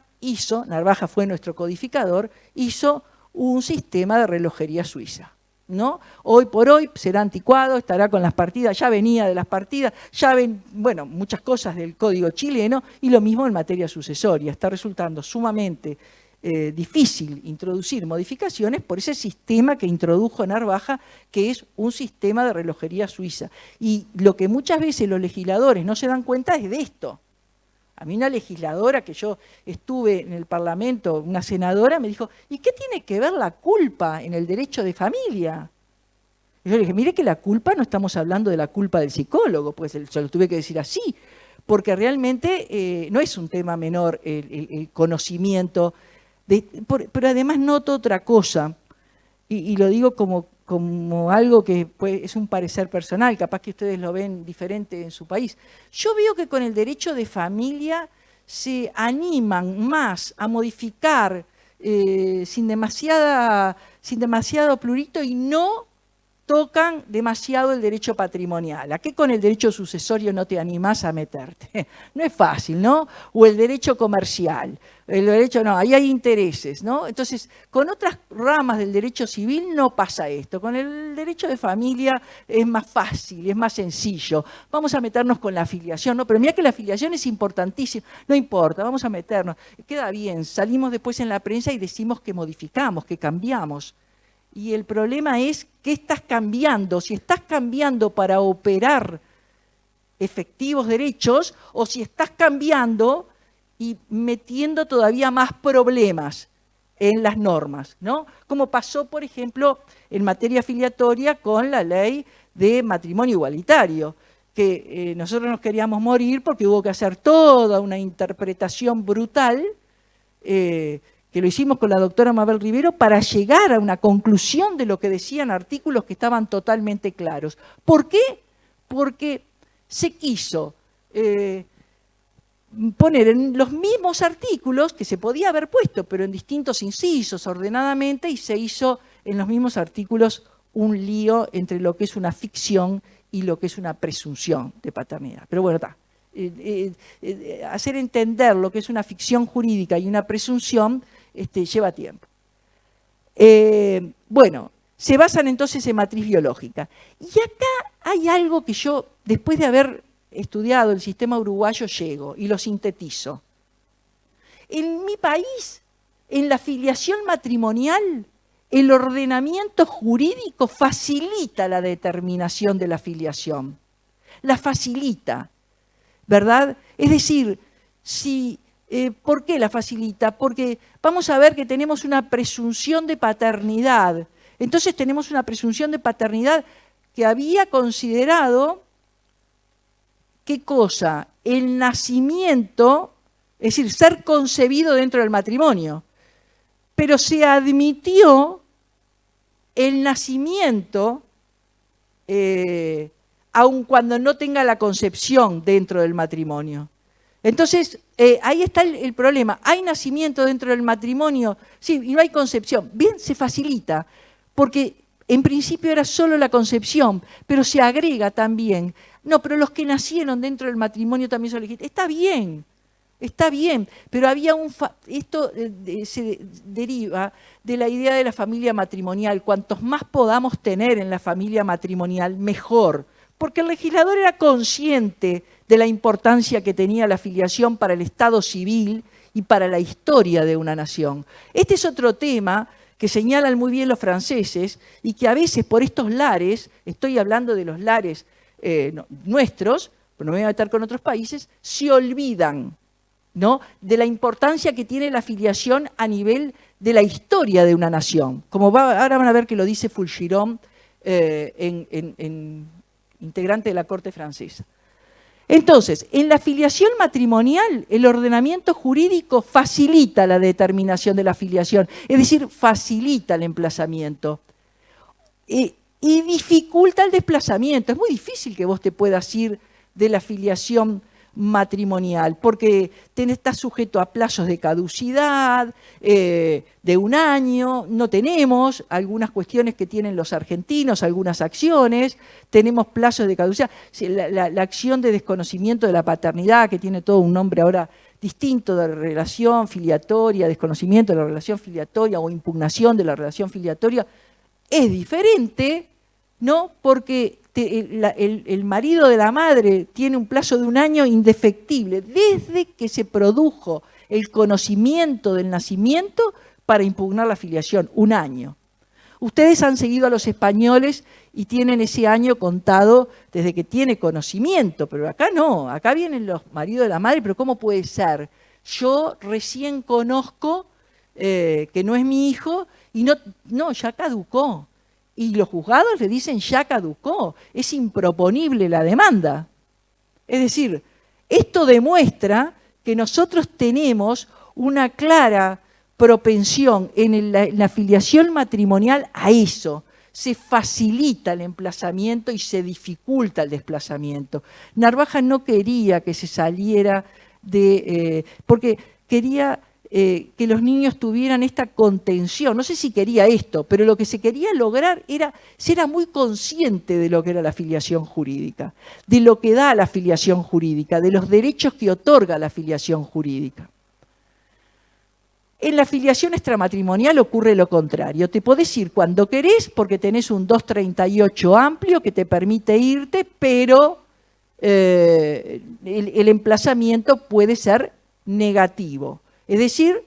fue nuestro codificador, hizo un sistema de relojería suiza, ¿no? Hoy por hoy será anticuado, estará con las partidas, ya venía de las partidas, ya ven, bueno, muchas cosas del código chileno, y lo mismo en materia sucesoria. Está resultando sumamente difícil introducir modificaciones por ese sistema que introdujo Narvaja, que es un sistema de relojería suiza. Y lo que muchas veces los legisladores no se dan cuenta es de esto. A mí una legisladora que yo estuve en el Parlamento, una senadora, me dijo, ¿y qué tiene que ver la culpa en el derecho de familia? Y yo le dije, mire que la culpa, no estamos hablando de la culpa del psicólogo, pues se lo tuve que decir así, porque realmente no es un tema menor el conocimiento. Pero además noto otra cosa, y lo digo como algo que pues, es un parecer personal, capaz que ustedes lo ven diferente en su país. Yo veo que con el derecho de familia se animan más a modificar sin demasiado prurito y no tocan demasiado el derecho patrimonial. ¿A qué con el derecho sucesorio no te animás a meterte? No es fácil, ¿no? O el derecho comercial. El derecho, no, ahí hay intereses, ¿no? Entonces, con otras ramas del derecho civil no pasa esto. Con el derecho de familia es más fácil, es más sencillo. Vamos a meternos con la afiliación, ¿no? Pero mira que la afiliación es importantísima. No importa, vamos a meternos. Queda bien, salimos después en la prensa y decimos que modificamos, que cambiamos. Y el problema es, ¿qué estás cambiando? Si estás cambiando para operar efectivos derechos o si estás cambiando y metiendo todavía más problemas en las normas, ¿no? Como pasó, por ejemplo, en materia afiliatoria con la ley de matrimonio igualitario, que nosotros nos queríamos morir porque hubo que hacer toda una interpretación brutal que lo hicimos con la doctora Mabel Rivero para llegar a una conclusión de lo que decían artículos que estaban totalmente claros. ¿Por qué? Porque se quiso poner en los mismos artículos que se podía haber puesto, pero en distintos incisos, ordenadamente, y se hizo en los mismos artículos un lío entre lo que es una ficción y lo que es una presunción de paternidad. Pero bueno, está. Hacer entender lo que es una ficción jurídica y una presunción lleva tiempo. Bueno, se basan entonces en matriz biológica. Y acá hay algo que yo, después de haber estudiado el sistema uruguayo, llego y lo sintetizo. En mi país, en la filiación matrimonial, el ordenamiento jurídico facilita la determinación de la filiación. La facilita, ¿verdad? Es decir, si... ¿por qué la facilita? Porque vamos a ver que tenemos una presunción de paternidad. Entonces tenemos una presunción de paternidad que había considerado ¿qué cosa? El nacimiento, es decir, ser concebido dentro del matrimonio. Pero se admitió el nacimiento, aun cuando no tenga la concepción dentro del matrimonio. Entonces, ahí está el problema. Hay nacimiento dentro del matrimonio, sí, y no hay concepción. Bien, se facilita, porque en principio era solo la concepción, pero se agrega también. No, pero los que nacieron dentro del matrimonio también son legítimos. Está bien, pero había esto se deriva de la idea de la familia matrimonial. Cuantos más podamos tener en la familia matrimonial, mejor. Porque el legislador era consciente de la importancia que tenía la filiación para el Estado civil y para la historia de una nación. Este es otro tema que señalan muy bien los franceses y que a veces por estos lares, estoy hablando de los lares nuestros, pero no me voy a meter con otros países, se olvidan, ¿no?, de la importancia que tiene la filiación a nivel de la historia de una nación. Ahora van a ver que lo dice Fulgiron, integrante de la corte francesa. Entonces, en la filiación matrimonial, el ordenamiento jurídico facilita la determinación de la filiación, es decir, facilita el emplazamiento y dificulta el desplazamiento. Es muy difícil que vos te puedas ir de la filiación matrimonial, porque estás sujeto a plazos de caducidad, de 1 año, no tenemos algunas cuestiones que tienen los argentinos, algunas acciones, tenemos plazos de caducidad, la acción de desconocimiento de la paternidad, que tiene todo un nombre ahora distinto, de relación filiatoria, desconocimiento de la relación filiatoria o impugnación de la relación filiatoria, es diferente, ¿no?, porque el marido de la madre tiene un plazo de 1 año indefectible, desde que se produjo el conocimiento del nacimiento para impugnar la filiación, 1 año. Ustedes han seguido a los españoles y tienen ese año contado desde que tiene conocimiento, pero acá no, acá vienen los maridos de la madre, pero ¿cómo puede ser? Yo recién conozco que no es mi hijo y no, ya caducó. Y los juzgados le dicen ya caducó, es improponible la demanda. Es decir, esto demuestra que nosotros tenemos una clara propensión en la filiación matrimonial a eso. Se facilita el emplazamiento y se dificulta el desplazamiento. Narvaja no quería que se saliera porque quería que los niños tuvieran esta contención. No sé si quería esto, pero lo que se quería lograr era ser muy consciente de lo que era la filiación jurídica, de lo que da la filiación jurídica, de los derechos que otorga la filiación jurídica. En la filiación extramatrimonial ocurre lo contrario. Te podés ir cuando querés porque tenés un 238 amplio que te permite irte, pero el emplazamiento puede ser negativo. Es decir,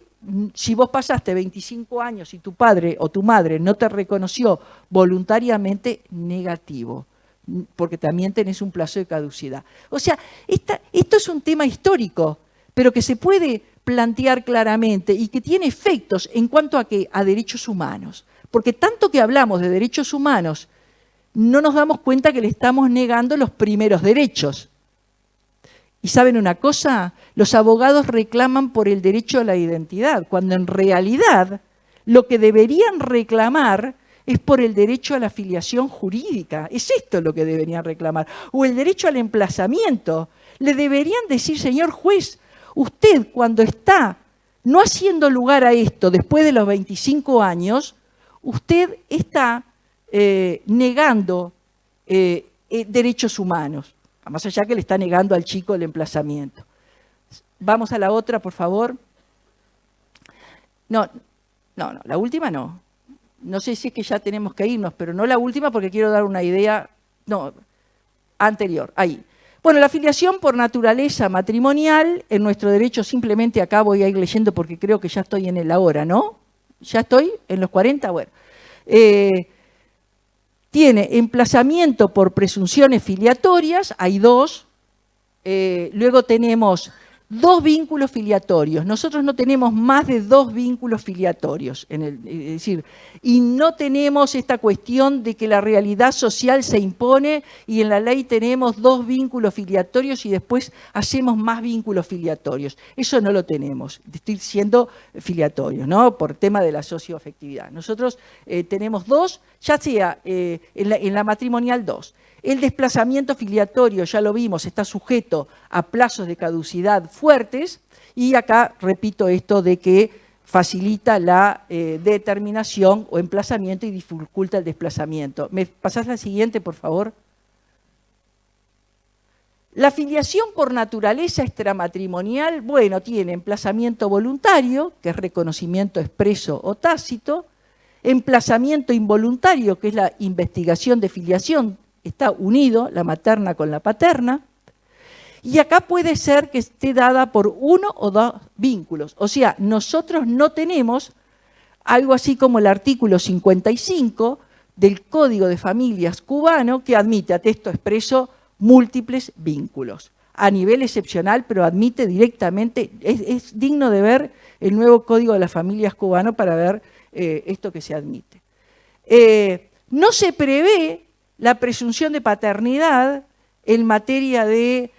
si vos pasaste 25 años y tu padre o tu madre no te reconoció voluntariamente, negativo, porque también tenés un plazo de caducidad. O sea, esto es un tema histórico, pero que se puede plantear claramente y que tiene efectos en cuanto a derechos humanos. Porque tanto que hablamos de derechos humanos, no nos damos cuenta que le estamos negando los primeros derechos. Y ¿saben una cosa? Los abogados reclaman por el derecho a la identidad, cuando en realidad lo que deberían reclamar es por el derecho a la filiación jurídica. Es esto lo que deberían reclamar. O el derecho al emplazamiento. Le deberían decir, señor juez, usted cuando está no haciendo lugar a esto después de los 25 años, usted está negando derechos humanos. Más allá que le está negando al chico el emplazamiento. Vamos a la otra, por favor. No, la última no. No sé si es que ya tenemos que irnos, pero no la última porque quiero dar una idea anterior. Ahí. Bueno, la filiación por naturaleza matrimonial, en nuestro derecho simplemente acá voy a ir leyendo porque creo que ya estoy en el ahora, ¿no? ¿Ya estoy en los 40? Bueno. Tiene emplazamiento por presunciones filiatorias, hay 2. Luego tenemos 2 vínculos filiatorios. Nosotros no tenemos más de 2 vínculos filiatorios. Es decir, y no tenemos esta cuestión de que la realidad social se impone y en la ley tenemos 2 vínculos filiatorios y después hacemos más vínculos filiatorios. Eso no lo tenemos. Estoy diciendo filiatorios, ¿no? Por tema de la socioafectividad. Nosotros tenemos 2, ya sea en la matrimonial 2. El desplazamiento filiatorio, ya lo vimos, está sujeto a plazos de caducidad fuertes y acá repito esto de que facilita la determinación o emplazamiento y dificulta el desplazamiento. ¿Me pasás la siguiente, por favor? La filiación por naturaleza extramatrimonial, bueno, tiene emplazamiento voluntario, que es reconocimiento expreso o tácito, emplazamiento involuntario, que es la investigación de filiación, está unido la materna con la paterna, y acá puede ser que esté dada por 1 o 2 vínculos. O sea, nosotros no tenemos algo así como el artículo 55 del Código de Familias cubano que admite a texto expreso múltiples vínculos. A nivel excepcional, pero admite directamente, es digno de ver el nuevo Código de las Familias cubano para ver esto que se admite. No se prevé la presunción de paternidad en materia se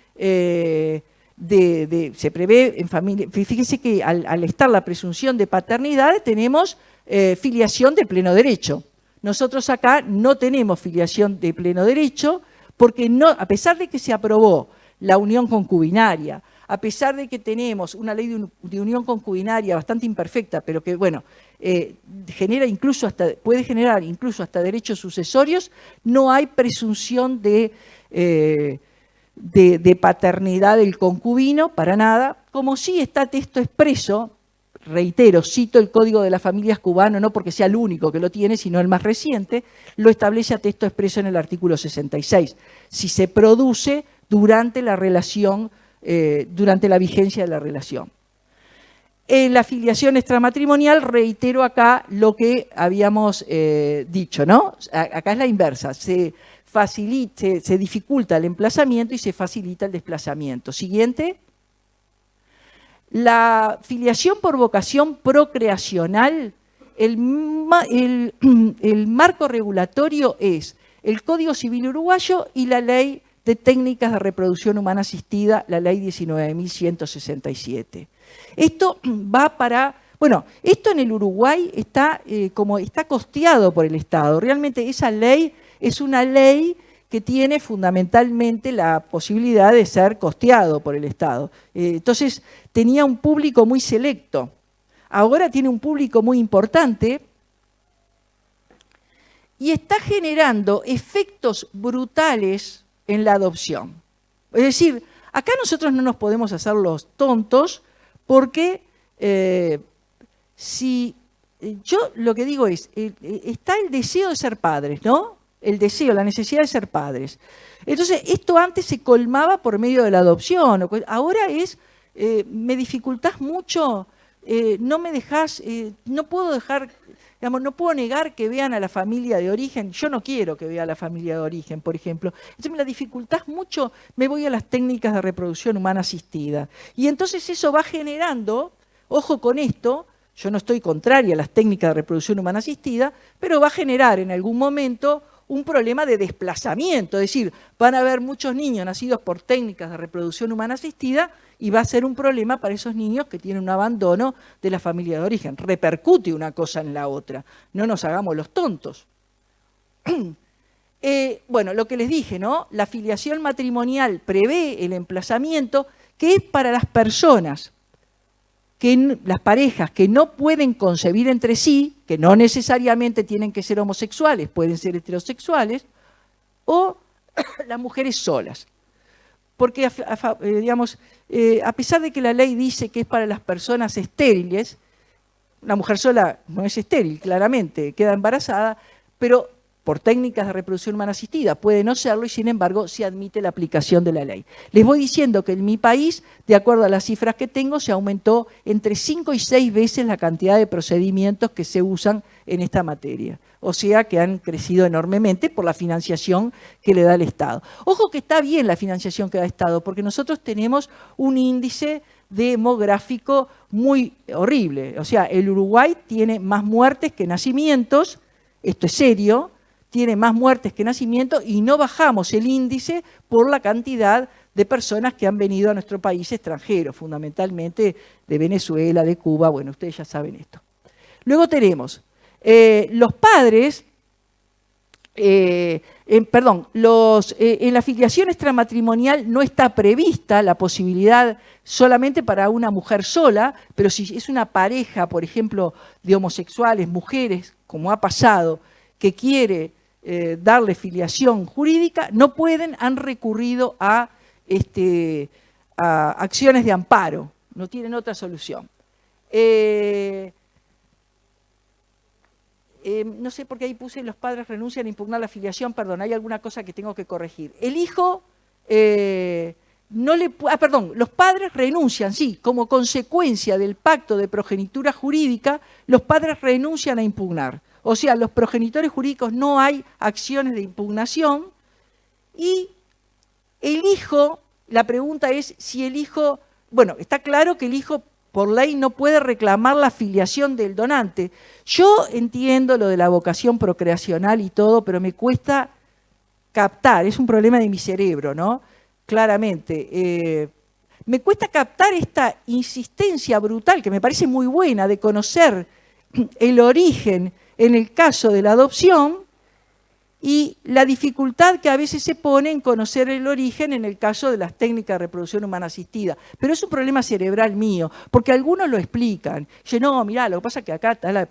prevé en familia. Fíjese que al estar la presunción de paternidad tenemos filiación de pleno derecho. Nosotros acá no tenemos filiación de pleno derecho porque no, a pesar de que se aprobó la unión concubinaria, a pesar de que tenemos una ley de unión concubinaria bastante imperfecta, pero que, bueno, puede generar incluso hasta derechos sucesorios, no hay presunción de paternidad del concubino, para nada, como sí está texto expreso, reitero, cito el Código de las Familias cubano, no porque sea el único que lo tiene, sino el más reciente, lo establece a texto expreso en el artículo 66, si se produce durante la relación, durante la vigencia de la relación. En la filiación extramatrimonial, reitero acá lo que habíamos dicho, ¿no? Acá es la inversa, se dificulta el emplazamiento y se facilita el desplazamiento. Siguiente. La filiación por vocación procreacional, el marco regulatorio es el Código Civil Uruguayo y la Ley de Técnicas de Reproducción Humana Asistida, la Ley 19.167. Esto va para... Bueno, esto en el Uruguay está costeado por el Estado. Realmente esa ley es una ley que tiene fundamentalmente la posibilidad de ser costeado por el Estado. Entonces, tenía un público muy selecto. Ahora tiene un público muy importante y está generando efectos brutales en la adopción. Es decir, acá nosotros no nos podemos hacer los tontos porque yo lo que digo es, está el deseo de ser padres, ¿no? El deseo, la necesidad de ser padres. Entonces, esto antes se colmaba por medio de la adopción. Ahora me dificultás mucho, no me dejás, no puedo dejar, digamos, no puedo negar que vean a la familia de origen. Yo no quiero que vea a la familia de origen, por ejemplo. Entonces, me la dificultás mucho, me voy a las técnicas de reproducción humana asistida. Y entonces eso va generando, ojo con esto, yo no estoy contraria a las técnicas de reproducción humana asistida, pero va a generar en algún momento un problema de desplazamiento, es decir, van a haber muchos niños nacidos por técnicas de reproducción humana asistida y va a ser un problema para esos niños que tienen un abandono de la familia de origen. Repercute una cosa en la otra, no nos hagamos los tontos. Bueno, lo que les dije, ¿no? La filiación matrimonial prevé el emplazamiento que es para las personas, las parejas que no pueden concebir entre sí, que no necesariamente tienen que ser homosexuales, pueden ser heterosexuales, o las mujeres solas. Porque, digamos, a pesar de que la ley dice que es para las personas estériles, la mujer sola no es estéril, claramente, queda embarazada, pero por técnicas de reproducción humana asistida, puede no serlo y sin embargo se admite la aplicación de la ley. Les voy diciendo que en mi país, de acuerdo a las cifras que tengo, se aumentó entre 5 y 6 veces la cantidad de procedimientos que se usan en esta materia. O sea que han crecido enormemente por la financiación que le da el Estado. Ojo que está bien la financiación que da el Estado, porque nosotros tenemos un índice demográfico muy horrible. O sea, el Uruguay tiene más muertes que nacimientos, esto es serio, tiene más muertes que nacimientos y no bajamos el índice por la cantidad de personas que han venido a nuestro país extranjero, fundamentalmente de Venezuela, de Cuba, bueno, ustedes ya saben esto. Luego tenemos los padres, en la filiación extramatrimonial no está prevista la posibilidad solamente para una mujer sola, pero si es una pareja, por ejemplo, de homosexuales, mujeres, como ha pasado, que quiere darle filiación jurídica, no pueden, han recurrido a acciones de amparo, no tienen otra solución. No sé por qué ahí puse los padres renuncian a impugnar la filiación, perdón, hay alguna cosa que tengo que corregir. El hijo los padres renuncian, sí, como consecuencia del pacto de progenitura jurídica, los padres renuncian a impugnar. O sea, los progenitores jurídicos no hay acciones de impugnación y el hijo, la pregunta es si el hijo, bueno, está claro que el hijo por ley no puede reclamar la filiación del donante. Yo entiendo lo de la vocación procreacional y todo, pero me cuesta captar, es un problema de mi cerebro, ¿no? Claramente. Me cuesta captar esta insistencia brutal, que me parece muy buena, de conocer el origen en el caso de la adopción y la dificultad que a veces se pone en conocer el origen en el caso de las técnicas de reproducción humana asistida. Pero es un problema cerebral mío, porque algunos lo explican. Dicen, no, mirá, lo que pasa es que acá está la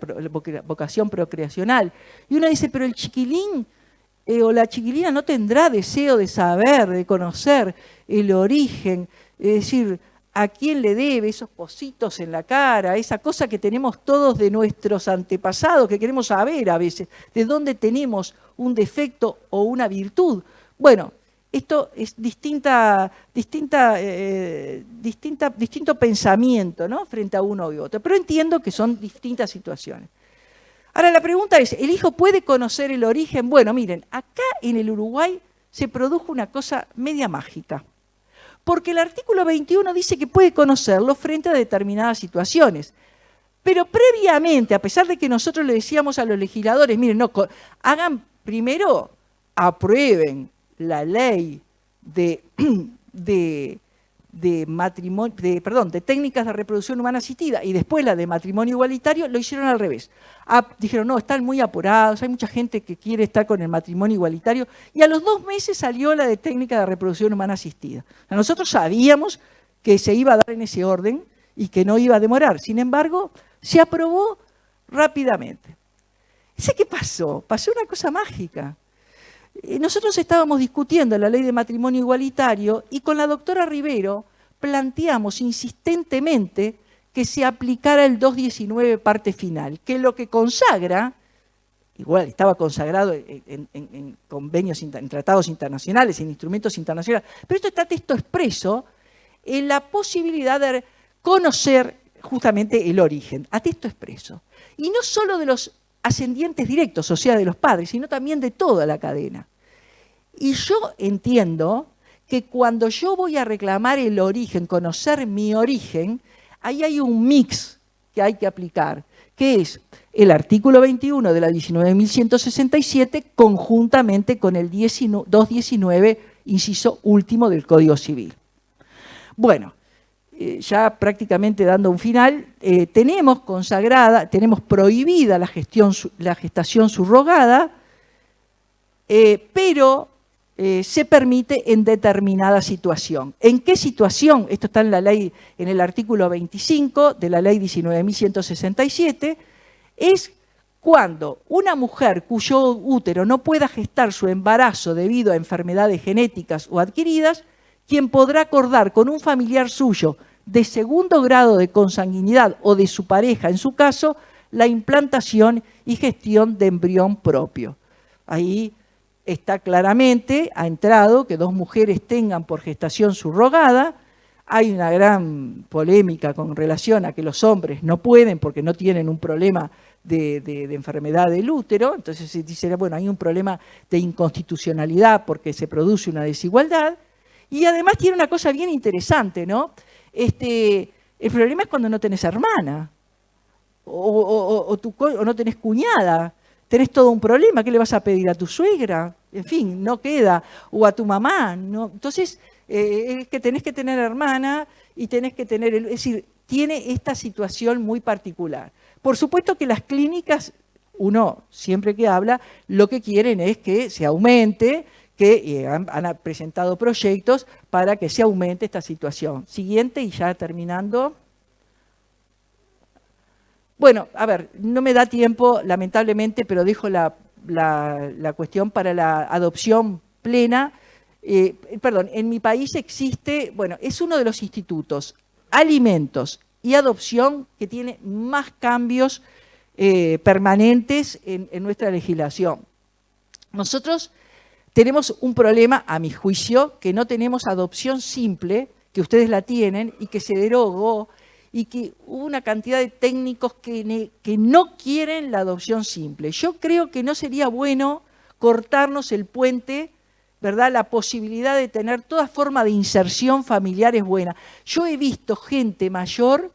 vocación procreacional. Y uno dice, pero el chiquilín o la chiquilina no tendrá deseo de saber, de conocer el origen, es decir, a quién le debe esos pocitos en la cara, esa cosa que tenemos todos de nuestros antepasados, que queremos saber a veces, de dónde tenemos un defecto o una virtud. Bueno, esto es distinto pensamiento, ¿no?, frente a uno y otro, pero entiendo que son distintas situaciones. Ahora la pregunta es, ¿el hijo puede conocer el origen? Bueno, miren, acá en el Uruguay se produjo una cosa media mágica. Porque el artículo 21 dice que puede conocerlo frente a determinadas situaciones. Pero previamente, a pesar de que nosotros le decíamos a los legisladores, miren, no, hagan primero, aprueben la ley de técnicas de reproducción humana asistida y después la de matrimonio igualitario, lo hicieron al revés. Dijeron, no, están muy apurados, hay mucha gente que quiere estar con el matrimonio igualitario, y a los 2 meses salió la de técnica de reproducción humana asistida. Nosotros sabíamos que se iba a dar en ese orden y que no iba a demorar, sin embargo, se aprobó rápidamente. ¿Sé qué pasó? Pasó una cosa mágica. Nosotros estábamos discutiendo la ley de matrimonio igualitario y con la doctora Rivero planteamos insistentemente que se aplicara el 219 parte final, que lo que consagra, igual estaba consagrado en convenios, en tratados internacionales, en instrumentos internacionales, pero esto está texto expreso en la posibilidad de conocer justamente el origen, a texto expreso. Y no solo de los ascendientes directos, o sea, de los padres, sino también de toda la cadena. Y yo entiendo que cuando yo voy a reclamar el origen, conocer mi origen, ahí hay un mix que hay que aplicar, que es el artículo 21 de la 19.167 conjuntamente con el 219, inciso último del Código Civil. Bueno, ya prácticamente dando un final, tenemos prohibida la gestación subrogada, pero se permite en determinada situación. ¿En qué situación? Esto está en la ley, en el artículo 25 de la ley 19.167, es cuando una mujer cuyo útero no pueda gestar su embarazo debido a enfermedades genéticas o adquiridas, quien podrá acordar con un familiar suyo de segundo grado de consanguinidad o de su pareja, en su caso, la implantación y gestión de embrión propio. Ahí está claramente, ha entrado que 2 mujeres tengan por gestación subrogada. Hay una gran polémica con relación a que los hombres no pueden porque no tienen un problema de enfermedad del útero. Entonces se dice, bueno, hay un problema de inconstitucionalidad porque se produce una desigualdad. Y además tiene una cosa bien interesante, ¿no? El problema es cuando no tenés hermana o no tenés cuñada. Tenés todo un problema, ¿qué le vas a pedir a tu suegra? En fin, no queda. O a tu mamá, ¿no? Entonces, es que tenés que tener hermana y tenés que tener... Es decir, tiene esta situación muy particular. Por supuesto que las clínicas, uno siempre que habla, lo que quieren es que se aumente, que han presentado proyectos para que se aumente esta situación. Siguiente, y ya terminando. Bueno, a ver, no me da tiempo, lamentablemente, pero dejo la cuestión para la adopción plena. Perdón, en mi país existe, bueno, es uno de los institutos, alimentos y adopción, que tiene más cambios permanentes en nuestra legislación. Nosotros tenemos un problema, a mi juicio, que no tenemos adopción simple, que ustedes la tienen y que se derogó, y que hubo una cantidad de técnicos que no quieren la adopción simple. Yo creo que no sería bueno cortarnos el puente, ¿verdad? La posibilidad de tener toda forma de inserción familiar es buena. Yo he visto gente mayor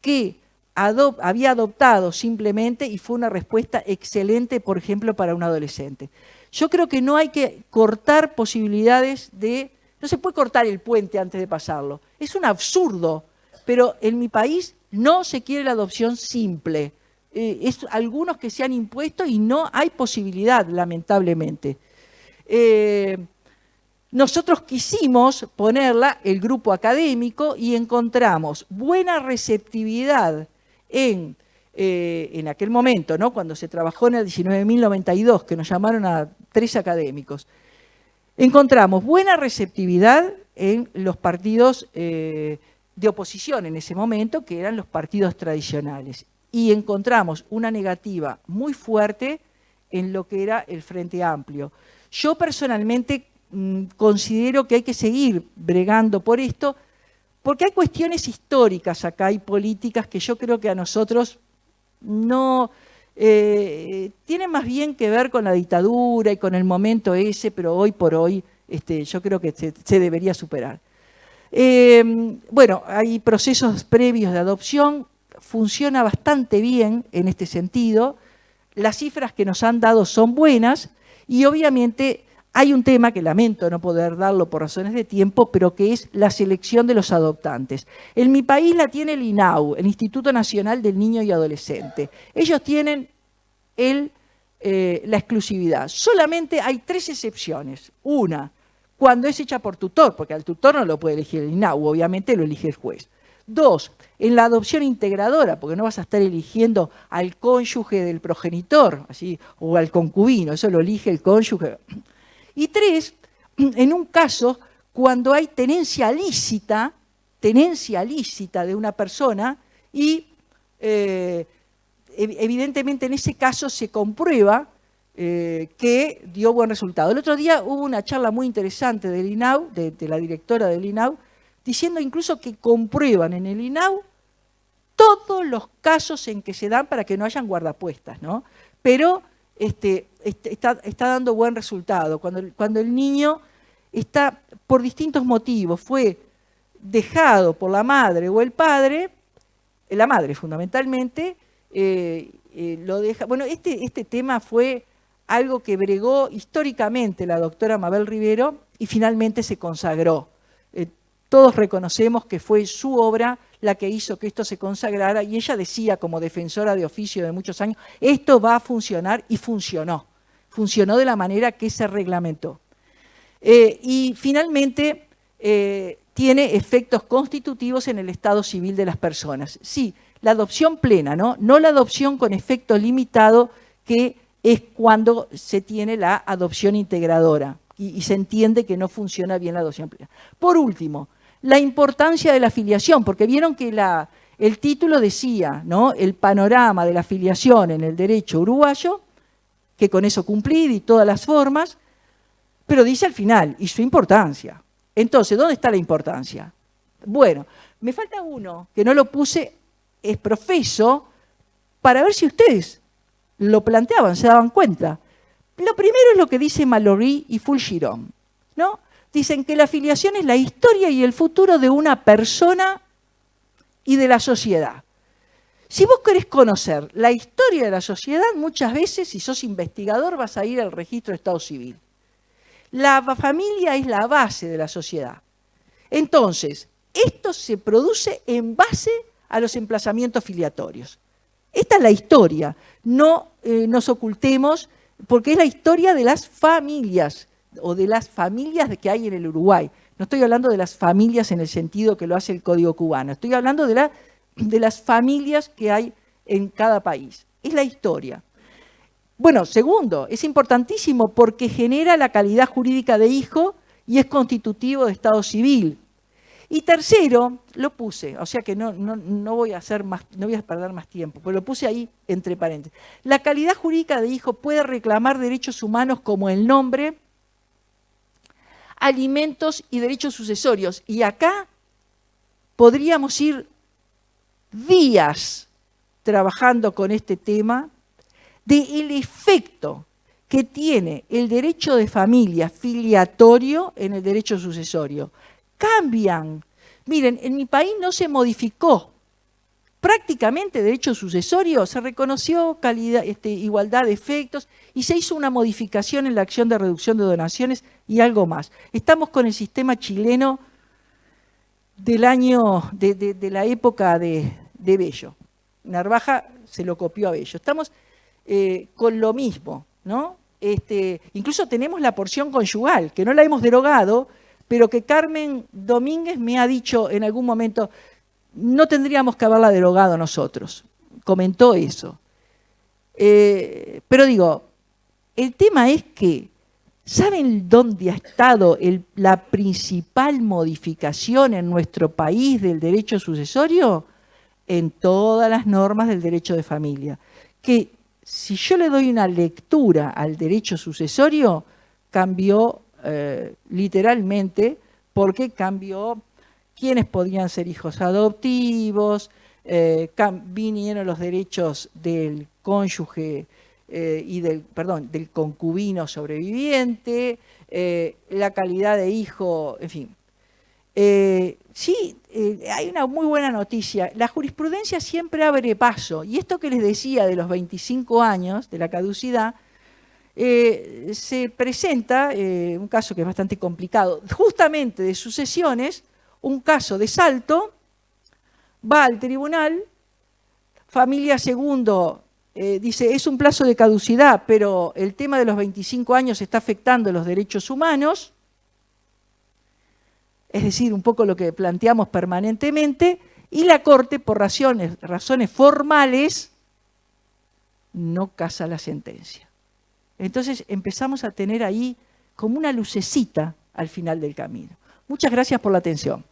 que había adoptado simplemente y fue una respuesta excelente, por ejemplo, para un adolescente. Yo creo que no hay que cortar posibilidades de... No se puede cortar el puente antes de pasarlo. Es un absurdo. Pero en mi país no se quiere la adopción simple. Es algunos que se han impuesto y no hay posibilidad, lamentablemente. Nosotros quisimos ponerla, el grupo académico, y encontramos buena receptividad en aquel momento, ¿no? Cuando se trabajó en el 19.092, que nos llamaron a 3 académicos. Encontramos buena receptividad en los partidos de oposición en ese momento, que eran los partidos tradicionales. Y encontramos una negativa muy fuerte en lo que era el Frente Amplio. Yo personalmente considero que hay que seguir bregando por esto, porque hay cuestiones históricas acá y políticas que yo creo que a nosotros no... tienen más bien que ver con la dictadura y con el momento ese, pero hoy por hoy yo creo que se debería superar. Bueno, hay procesos previos de adopción, funciona bastante bien en este sentido, las cifras que nos han dado son buenas y obviamente hay un tema que lamento no poder darlo por razones de tiempo, pero que es la selección de los adoptantes. En mi país la tiene el INAU, el Instituto Nacional del Niño y Adolescente. Ellos tienen la exclusividad. Solamente hay 3 excepciones. Una, cuando es hecha por tutor, porque al tutor no lo puede elegir el INAU, obviamente lo elige el juez. 2, en la adopción integradora, porque no vas a estar eligiendo al cónyuge del progenitor, así, o al concubino, eso lo elige el cónyuge. Y 3, en un caso cuando hay tenencia lícita de una persona y evidentemente en ese caso se comprueba que dio buen resultado. El otro día hubo una charla muy interesante del INAU, de la directora del INAU, diciendo incluso que comprueban en el INAU todos los casos en que se dan para que no hayan guardapuestas, ¿no? Pero está dando buen resultado. Cuando el niño está, por distintos motivos, fue dejado por la madre o el padre, la madre fundamentalmente, lo deja. Bueno, este tema fue algo que bregó históricamente la doctora Mabel Rivero y finalmente se consagró. Todos reconocemos que fue su obra la que hizo que esto se consagrara y ella decía, como defensora de oficio de muchos años, esto va a funcionar, y funcionó. Funcionó de la manera que se reglamentó. Y finalmente tiene efectos constitutivos en el estado civil de las personas. Sí, la adopción plena, ¿no? No la adopción con efecto limitado, que es cuando se tiene la adopción integradora y se entiende que no funciona bien la adopción plena. Por último, la importancia de la filiación, porque vieron que el título decía, ¿no?, el panorama de la filiación en el derecho uruguayo. que con eso cumplir y todas las formas, pero dice al final, y su importancia. Entonces, ¿dónde está la importancia? Bueno, me falta uno, que no lo puse, es profeso, para ver si ustedes lo planteaban, se daban cuenta. Lo primero es lo que dice Mallory y Fulgiron, ¿no? Dicen que la filiación es la historia y el futuro de una persona y de la sociedad. Si vos querés conocer la historia de la sociedad, muchas veces, si sos investigador, vas a ir al registro de Estado Civil. La familia es la base de la sociedad. Entonces, esto se produce en base a los emplazamientos filiatorios. Esta es la historia. No nos ocultemos, porque es la historia de las familias, o de las familias que hay en el Uruguay. No estoy hablando de las familias en el sentido que lo hace el Código Cubano. Estoy hablando de las familias que hay en cada país. Es la historia. Bueno, segundo, es importantísimo porque genera la calidad jurídica de hijo y es constitutivo de Estado civil. Y tercero, lo puse, o sea que no voy a hacer más, no voy a perder más tiempo, pero lo puse ahí entre paréntesis. La calidad jurídica de hijo puede reclamar derechos humanos como el nombre, alimentos y derechos sucesorios. Y acá podríamos ir días trabajando con este tema del efecto que tiene el derecho de familia filiatorio en el derecho sucesorio. Cambian. Miren, en mi país no se modificó. Prácticamente derecho sucesorio se reconoció igualdad de efectos y se hizo una modificación en la acción de reducción de donaciones y algo más. Estamos con el sistema chileno del año, de la época de Bello. Narvaja se lo copió a Bello. Estamos con lo mismo, ¿no? Incluso tenemos la porción conyugal, que no la hemos derogado, pero que Carmen Domínguez me ha dicho en algún momento, no tendríamos que haberla derogado nosotros. Comentó eso. Pero digo, el tema es que, ¿saben dónde ha estado la principal modificación en nuestro país del derecho sucesorio? En todas las normas del derecho de familia. Que si yo le doy una lectura al derecho sucesorio, cambió literalmente, porque cambió quiénes podían ser hijos adoptivos, vinieron los derechos del cónyuge del concubino sobreviviente, la calidad de hijo, en fin. Sí, hay una muy buena noticia. La jurisprudencia siempre abre paso. Y esto que les decía de los 25 años de la caducidad, se presenta un caso que es bastante complicado, justamente de sucesiones, un caso de Salto, va al tribunal, familia segundo dice, es un plazo de caducidad, pero el tema de los 25 años está afectando los derechos humanos, es decir, un poco lo que planteamos permanentemente, y la Corte, por razones formales, no casa la sentencia. Entonces empezamos a tener ahí como una lucecita al final del camino. Muchas gracias por la atención.